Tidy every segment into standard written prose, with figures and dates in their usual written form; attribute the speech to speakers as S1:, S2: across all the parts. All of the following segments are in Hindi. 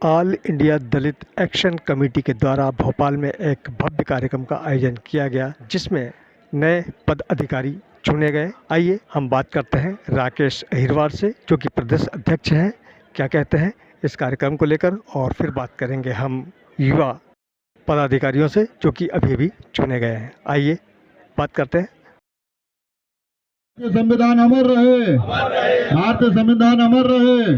S1: ऑल इंडिया दलित एक्शन कमेटी के द्वारा भोपाल में एक भव्य कार्यक्रम का आयोजन किया गया, जिसमें नए पदाधिकारी चुने गए। आइए हम बात करते हैं राकेश अहिरवार से, जो कि प्रदेश अध्यक्ष हैं। क्या कहते हैं इस कार्यक्रम को लेकर, और फिर बात करेंगे हम युवा पदाधिकारियों से जो कि अभी भी चुने गए हैं। आइए बात करते हैं।
S2: संविधान अमर रहे, भारतीय संविधान अमर रहे।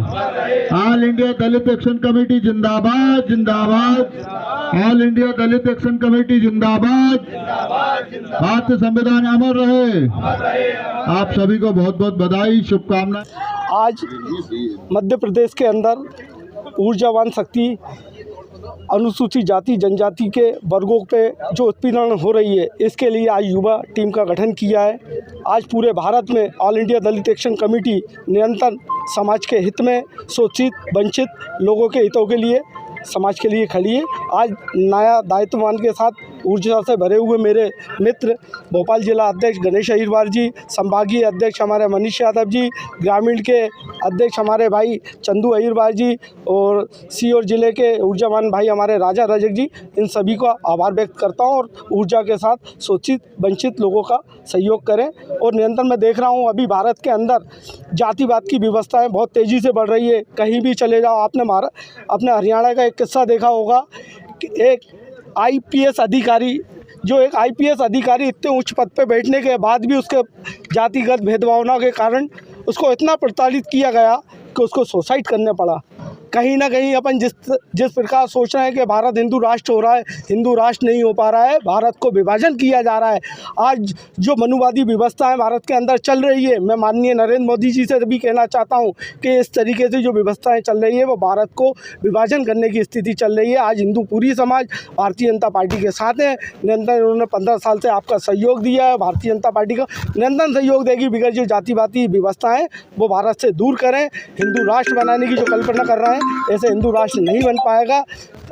S2: ऑल इंडिया दलित एक्शन कमेटी जिंदाबाद जिंदाबाद। ऑल इंडिया दलित एक्शन कमेटी जिंदाबाद। भारतीय संविधान अमर रहे। आप सभी को बहुत बहुत बधाई, शुभकामनाएं।
S3: आज मध्य प्रदेश के अंदर ऊर्जावान शक्ति अनुसूचित जाति जनजाति के वर्गों पे जो उत्पीड़न हो रही है, इसके लिए आज युवा टीम का गठन किया है। आज पूरे भारत में ऑल इंडिया दलित एक्शन कमेटी निरंतर समाज के हित में, शोषित वंचित लोगों के हितों के लिए, समाज के लिए खड़ी है। आज नया दायित्ववान के साथ ऊर्जा से भरे हुए मेरे मित्र भोपाल जिला अध्यक्ष गणेश अहिरवार जी, संभागीय अध्यक्ष हमारे मनीष यादव जी, ग्रामीण के अध्यक्ष हमारे भाई चंदू अहिरवार जी और सीहोर जिले के ऊर्जावान भाई हमारे राजा रजक जी, इन सभी का आभार व्यक्त करता हूं। और ऊर्जा के साथ शोषित वंचित लोगों का सहयोग करें। और निरंतर मैं देख रहा हूं अभी भारत के अंदर जातिवाद की व्यवस्थाएँ बहुत तेज़ी से बढ़ रही है। कहीं भी चले जाओ, अपने हरियाणा का एक किस्सा देखा होगा कि एक आईपीएस अधिकारी, जो एक आईपीएस अधिकारी इतने उच्च पद पे बैठने के बाद भी उसके जातिगत भेदभावना के कारण उसको इतना प्रताड़ित किया गया कि उसको सुसाइड करने पड़ा। कहीं ना कहीं अपन जिस प्रकार सोच रहे हैं कि भारत हिंदू राष्ट्र हो रहा है, हिंदू राष्ट्र नहीं हो पा रहा है, भारत को विभाजन किया जा रहा है। आज जो मनुवादी व्यवस्था है भारत के अंदर चल रही है, मैं माननीय नरेंद्र मोदी जी से भी कहना चाहता हूं कि इस तरीके से जो व्यवस्थाएं चल रही है वो भारत को विभाजन करने की स्थिति चल रही है। आज हिंदू पूरी समाज भारतीय जनता पार्टी के साथ है। निरंतर उन्होंने 15 साल से आपका सहयोग दिया है। भारतीय जनता पार्टी का निरंतर सहयोग देगी, बिगड़ जो जातिवादी व्यवस्थाएँ वो भारत से दूर करें। हिंदू राष्ट्र बनाने की जो कल्पना कर रहे हैं, ऐसे हिंदू राष्ट्र नहीं बन पाएगा।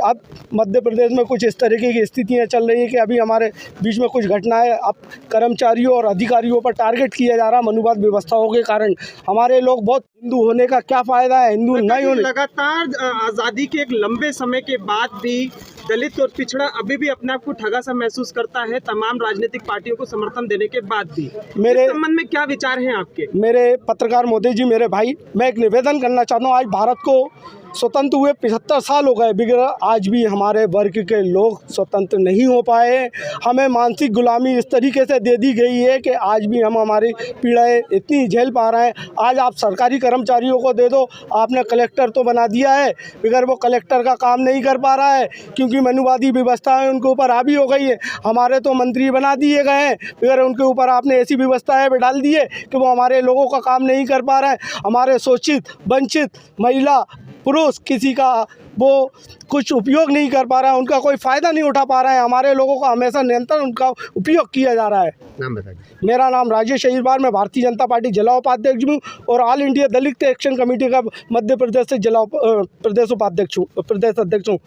S3: अब मध्य प्रदेश में कुछ इस तरीके की स्थितियां चल रही है कि अभी हमारे बीच में कुछ घटनाएं, अब कर्मचारियों और अधिकारियों पर टारगेट किया जा रहा है मनुवाद व्यवस्थाओं के कारण। हमारे लोग बहुत हिंदू होने का क्या फ़ायदा है, हिंदू नहीं होने।
S4: लगातार आज़ादी के एक लंबे समय के बाद भी दलित और पिछड़ा अभी भी अपने आप को ठगा सा महसूस करता है, तमाम राजनीतिक पार्टियों को समर्थन देने के बाद भी। मेरे संबंध में क्या विचार हैं आपके?
S3: मेरे पत्रकार मोदी जी, मेरे भाई, मैं एक निवेदन करना चाहता हूँ। आज भारत को स्वतंत्र हुए 75 साल हो गए, बिगड़ आज भी हमारे वर्ग के लोग स्वतंत्र नहीं हो पाए। हमें मानसिक गुलामी इस तरीके से दे दी गई है कि आज भी हम हमारी पीड़ाएं इतनी झेल पा रहे हैं। आज आप सरकारी कर्मचारियों को दे दो, आपने कलेक्टर तो बना दिया है, बिगड़ वो कलेक्टर का काम नहीं कर पा रहा है क्योंकि मनुवादी व्यवस्थाएं उनके ऊपर हावी हो गई है। हमारे तो मंत्री बना दिए गए हैं, बिगड़ उनके ऊपर आपने ऐसी व्यवस्थाएँ डाल दी है कि वो हमारे लोगों का काम नहीं कर पा रहे हैं। हमारे शोषित वंचित महिला पुरुष किसी का वो कुछ उपयोग नहीं कर पा रहा है, उनका कोई फ़ायदा नहीं उठा पा रहा है। हमारे लोगों का हमेशा निरंतर उनका उपयोग किया जा रहा है।
S4: नाम बताइए।
S3: मेरा नाम राजेश अहिरवार, मैं भारतीय जनता पार्टी जिला उपाध्यक्ष हूँ और ऑल इंडिया दलित एक्शन कमेटी का मध्य प्रदेश से जिला प्रदेश उपाध्यक्ष हूँ, प्रदेश अध्यक्ष हूँ।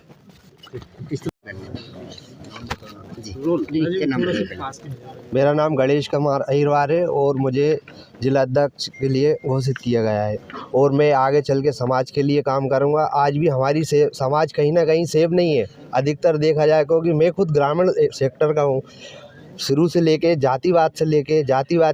S5: मेरा नाम गणेश कुमार अहिरवार है और मुझे जिला अध्यक्ष के लिए घोषित किया गया है और मैं आगे चल के समाज के लिए काम करूंगा। आज भी हमारी समाज कहीं ना कहीं सेफ नहीं है, अधिकतर देखा जाए, क्योंकि मैं खुद ग्रामीण सेक्टर का हूं। शुरू से लेके जातिवाद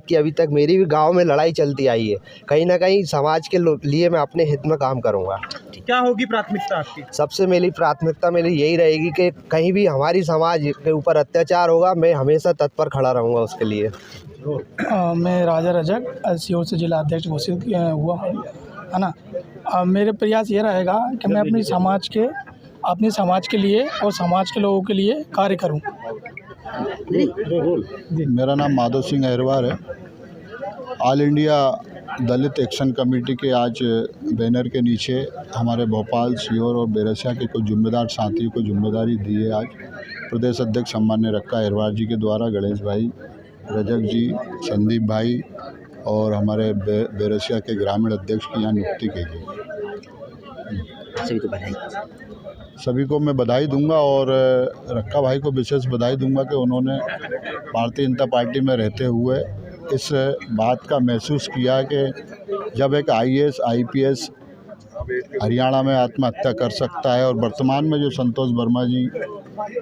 S5: की अभी तक मेरी भी गांव में लड़ाई चलती आई है। कहीं ना कहीं समाज के लिए मैं अपने हित में काम करूंगा।
S4: क्या होगी प्राथमिकता आपकी?
S5: सबसे मेरी प्राथमिकता यही रहेगी कि कहीं भी हमारी समाज के ऊपर अत्याचार होगा, मैं हमेशा तत्पर खड़ा रहूँगा उसके लिए।
S6: मैं राजा रजक सीहोर से जिला अध्यक्ष घोषित हुआ हूँ, है ना। मेरे प्रयास ये रहेगा कि मैं अपने समाज के लिए और समाज के लोगों के लिए कार्य करूँ।
S2: मेरा नाम माधव सिंह अहिरवार है। ऑल इंडिया दलित एक्शन कमेटी के आज बैनर के नीचे हमारे भोपाल, सीहोर और बेरसिया के कुछ जिम्मेदार साथियों को जिम्मेदारी दी है। आज प्रदेश अध्यक्ष सम्मान्य रक्का अहिरवार जी के द्वारा गणेश भाई, रजक जी, संदीप भाई और हमारे बेरसिया के ग्रामीण अध्यक्ष की यहाँ नियुक्ति की गई। सभी को मैं बधाई दूंगा और रक्का भाई को विशेष बधाई दूंगा कि उन्होंने भारतीय जनता पार्टी में रहते हुए इस बात का महसूस किया कि जब एक आईएएस, आईपीएस हरियाणा में आत्महत्या कर सकता है। और वर्तमान में जो संतोष वर्मा जी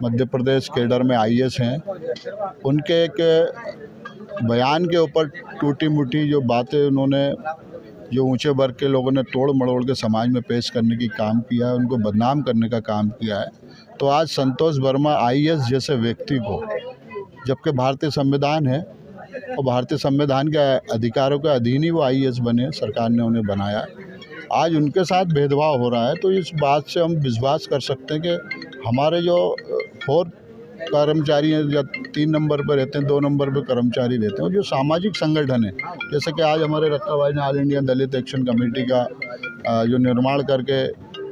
S2: मध्य प्रदेश कैडर में IAS हैं, उनके एक बयान के ऊपर टूटी मुटी जो बातें उन्होंने जो ऊंचे वर्ग के लोगों ने तोड़ मड़ोड़ के समाज में पेश करने की काम किया है, उनको बदनाम करने का काम किया है। तो आज संतोष वर्मा IAS जैसे व्यक्ति को, जबकि भारतीय संविधान है और भारतीय संविधान के अधिकारों के अधीन ही वो IAS बने, सरकार ने उन्हें बनाया, आज उनके साथ भेदभाव हो रहा है। तो इस बात से हम विश्वास कर सकते हैं कि हमारे जो 4 कर्मचारी हैं या 3 नंबर पर रहते हैं, 2 नंबर पर कर्मचारी रहते हैं, जो सामाजिक संगठन है, जैसे कि आज हमारे रक्का भाई ने ऑल इंडिया दलित एक्शन कमेटी का जो निर्माण करके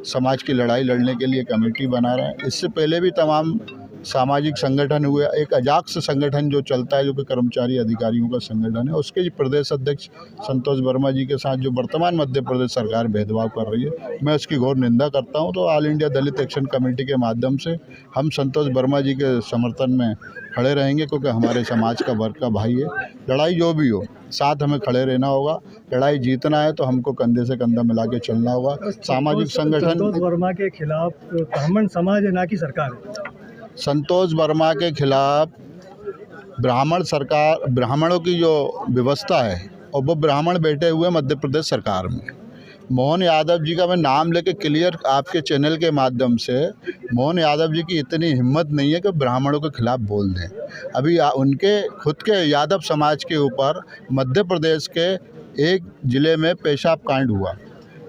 S2: समाज की लड़ाई लड़ने के लिए कमेटी बना रहे हैं। इससे पहले भी तमाम सामाजिक संगठन हुए। एक अजाक्स संगठन जो चलता है, जो कि कर्मचारी अधिकारियों का संगठन है, उसके प्रदेश अध्यक्ष संतोष वर्मा जी के साथ जो वर्तमान मध्य प्रदेश सरकार भेदभाव कर रही है, मैं उसकी घोर निंदा करता हूं। तो ऑल इंडिया दलित एक्शन कमेटी के माध्यम से हम संतोष वर्मा जी के समर्थन में खड़े रहेंगे, क्योंकि हमारे समाज का वर्ग का भाई है। लड़ाई जो भी हो, साथ हमें खड़े रहना होगा। लड़ाई जीतना है तो हमको कंधे से कंधा मिला के चलना होगा। सामाजिक संगठन
S1: संतोष वर्मा के खिलाफ ब्राह्मण समाज है, ना कि सरकार है।
S2: संतोष वर्मा के खिलाफ ब्राह्मणों की जो व्यवस्था है, और वो ब्राह्मण बैठे हुए मध्य प्रदेश सरकार में। मोहन यादव जी का मैं नाम लेके क्लियर आपके चैनल के माध्यम से, मोहन यादव जी की इतनी हिम्मत नहीं है कि ब्राह्मणों के खिलाफ बोल दें। अभी उनके खुद के यादव समाज के ऊपर मध्य प्रदेश के एक ज़िले में पेशाब कांड हुआ।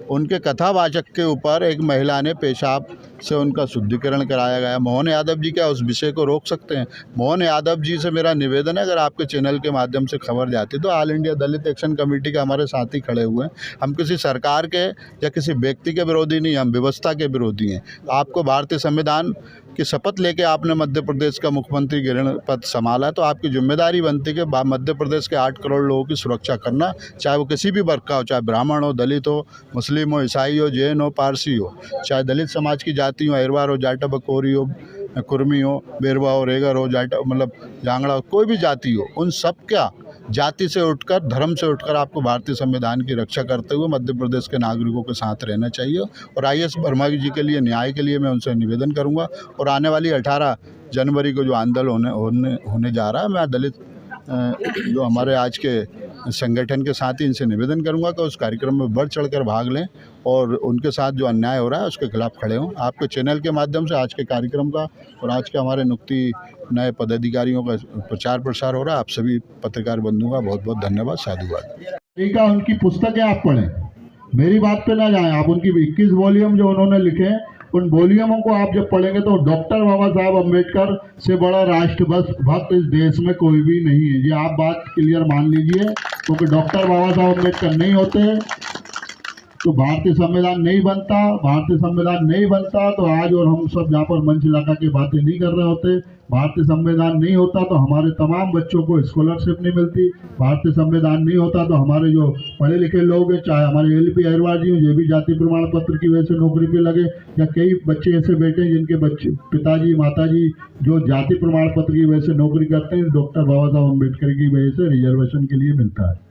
S2: उनके कथावाचक के ऊपर एक महिला ने पेशाब से उनका शुद्धिकरण कराया गया। मोहन यादव जी क्या उस विषय को रोक सकते हैं? मोहन यादव जी से मेरा निवेदन है, अगर आपके चैनल के माध्यम से खबर जाती तो ऑल इंडिया दलित एक्शन कमेटी के हमारे साथी खड़े हुए हैं। हम किसी सरकार के या किसी व्यक्ति के विरोधी नहीं, हम व्यवस्था के विरोधी हैं। आपको भारतीय संविधान की शपथ लेके आपने मध्य प्रदेश का मुख्यमंत्री गिरण पद संभाला है, तो आपकी जिम्मेदारी बनती है कि मध्य प्रदेश के 8 करोड़ लोगों की सुरक्षा करना, चाहे वो किसी भी वर्ग का हो, चाहे ब्राह्मण हो, दलित हो, मुस्लिम हो, ईसाई हो, जैन हो, पारसी हो, चाहे दलित समाज की जाति हो, अहिरवार हो, जाटा बकोरी हो, कुर्मी हो, बेरवा हो, रेगर हो, जाटा मतलब जांगड़ा हो, कोई भी जाति हो, उन सब क्या जाति से उठकर, धर्म से उठकर आपको भारतीय संविधान की रक्षा करते हुए मध्य प्रदेश के नागरिकों के साथ रहना चाहिए। और IAS वर्मा जी के लिए न्याय के लिए मैं उनसे निवेदन करूंगा। और आने वाली 18 जनवरी को जो आंदोलन होने जा रहा है, मैं दलित जो हमारे आज के संगठन के साथी, इनसे निवेदन करूंगा कि उस कार्यक्रम में बढ़ चढ़कर भाग लें और उनके साथ जो अन्याय हो रहा है उसके खिलाफ खड़े हों। आपके चैनल के माध्यम से आज के कार्यक्रम का और आज के हमारे नुक्ती नए पदाधिकारियों का प्रचार प्रसार हो रहा है। आप सभी पत्रकार बंधुओं का बहुत बहुत धन्यवाद, साधुवाद।
S7: ठीक है, उनकी पुस्तकें आप पढ़ें, मेरी बात पे ना जाएं आप। उनकी 21 वॉल्यूम जो उन्होंने लिखे हैं, उन वॉल्यूमों को आप जब पढ़ेंगे तो डॉक्टर बाबा साहब अम्बेडकर से बड़ा राष्ट्रभक्त इस देश में कोई भी नहीं है। ये आप बात क्लियर मान लीजिए, क्योंकि डॉक्टर बाबा साहब अम्बेडकर नहीं होते तो भारतीय संविधान नहीं बनता। भारतीय संविधान नहीं बनता तो आज और हम सब यहाँ पर मंच लगा के बातें नहीं कर रहे होते। भारतीय संविधान नहीं होता तो हमारे तमाम बच्चों को स्कॉलरशिप नहीं मिलती। भारतीय संविधान नहीं होता तो हमारे जो पढ़े लिखे लोग हैं, चाहे हमारे LP अहिरवार जी, ये भी जाति प्रमाण पत्र की वजह से नौकरी पे लगे, या कई बच्चे ऐसे बैठे हैं जिनके बच्चे पिताजी माताजी जो जाति प्रमाण पत्र की वजह से नौकरी करते हैं, डॉक्टर बाबा साहब अम्बेडकर की वजह से रिजर्वेशन के लिए मिलता है।